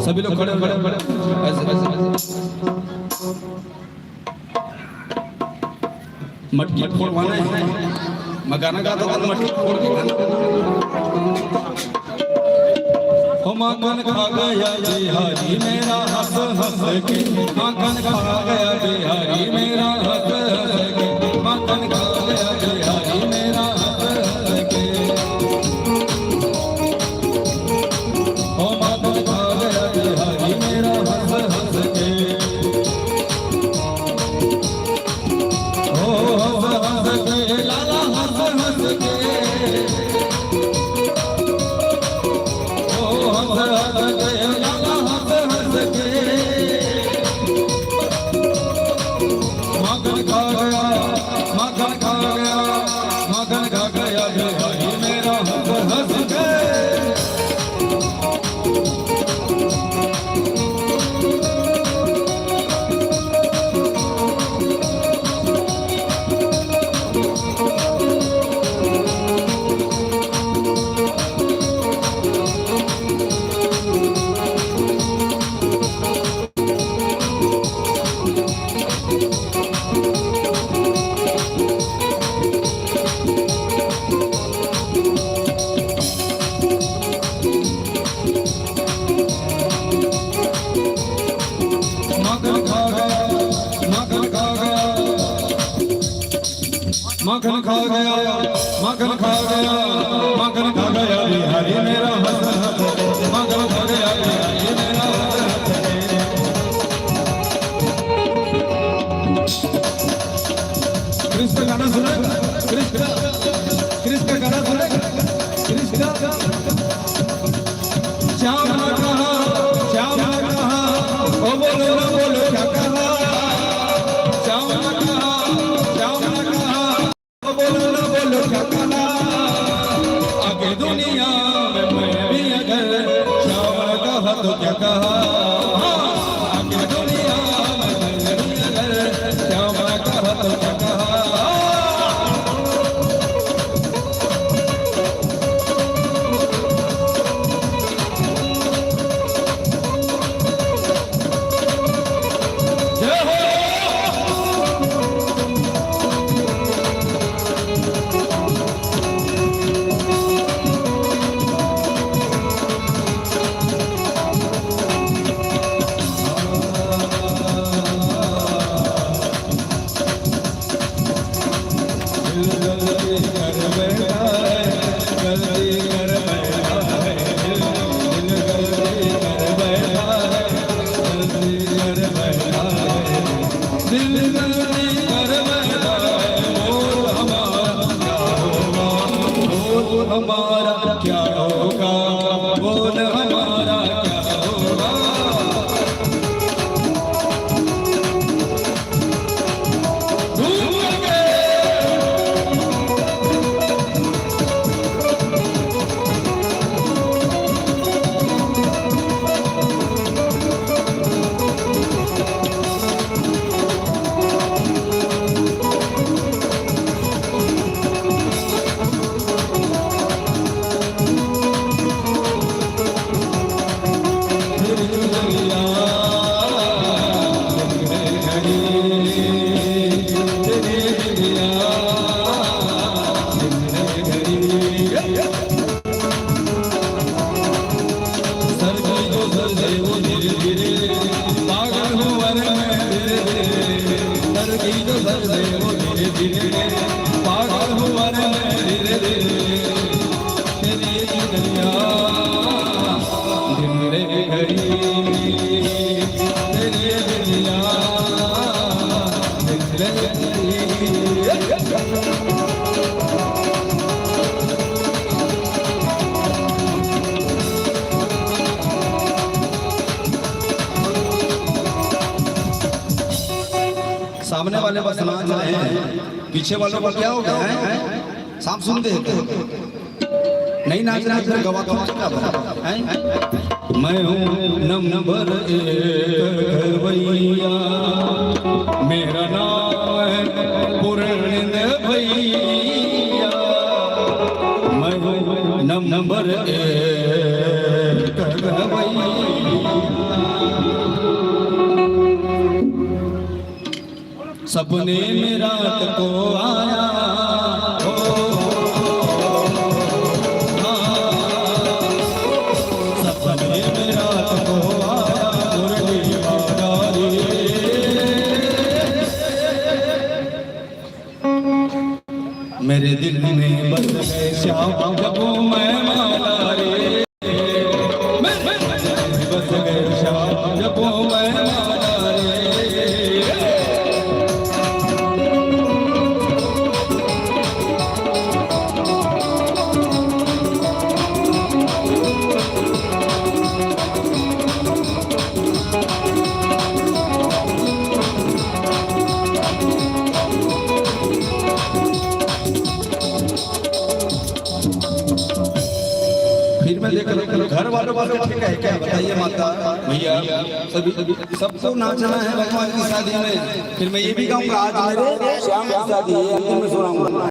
सभी लोग खड़े खड़े ऐसे मटकी फोड़वाना है। मैं गाना गाता था मटकी फोड़ के हो माखन खा गया बिहारी मेरा हंस हंस के, माखन खा गया बिहारी मेरा हंस हंस के, माखन खा गया बिहारी मेरा हंस हंस के, हो माखन खा गया बिहारी मेरा हंस हंस के, हो हंस हंस के लाला हंस हंस के, माखन खा गया माखन खा गया माखन खा गया बिहारी मेरा हंस हंस के, माखन खा गया बिहारी मेरा हंस हंस के। कृष्ण का गाना सुने, कृष्ण कृष्ण का गाना सुने, कृष्ण श्याम ने कहा ओ बोलो ना बोलो क्या कहा, श्याम ने कहा बोलो ना बोलो क्या कहा, आगे दुनिया में मैं भी अगर श्याम ने कहा तो क्या कहा, आगे दुनिया में मैं भी अगर श्याम ने कहा तो क्या कहा। हमारा क्या होगा बोल हमारा क्या होगा, पागल हुआ धीरे धीरे तेरी दुनिया दिन रे घड़ी तेरी दुनिया दिन रे घड़ी। सामने वाले बस नाच रहे हैं, पीछे वालों का क्या हो गया है? सांप सुनते नहीं नाच रहे हैं, गवा है। मैं हूँ नंबर 1 भैया, मेरा नाम है पूर्ण भैया, मैं हूँ नंबर 1 भैया। सपने में रात को आया सपने में रात को आया मुरली बाजारी मेरे दिल में बस गए श्याम जब मैं माला रे बस गए श्याम जब मैं माला रे फिर मैं देख घर वालों का ठीक है क्या बताइए माता भैया सभी सबको नाचना है भगवान की शादी में फिर मैं ये भी कहूँगा आज मेरे श्याम की शादी है अंतिम में सुनाऊंगा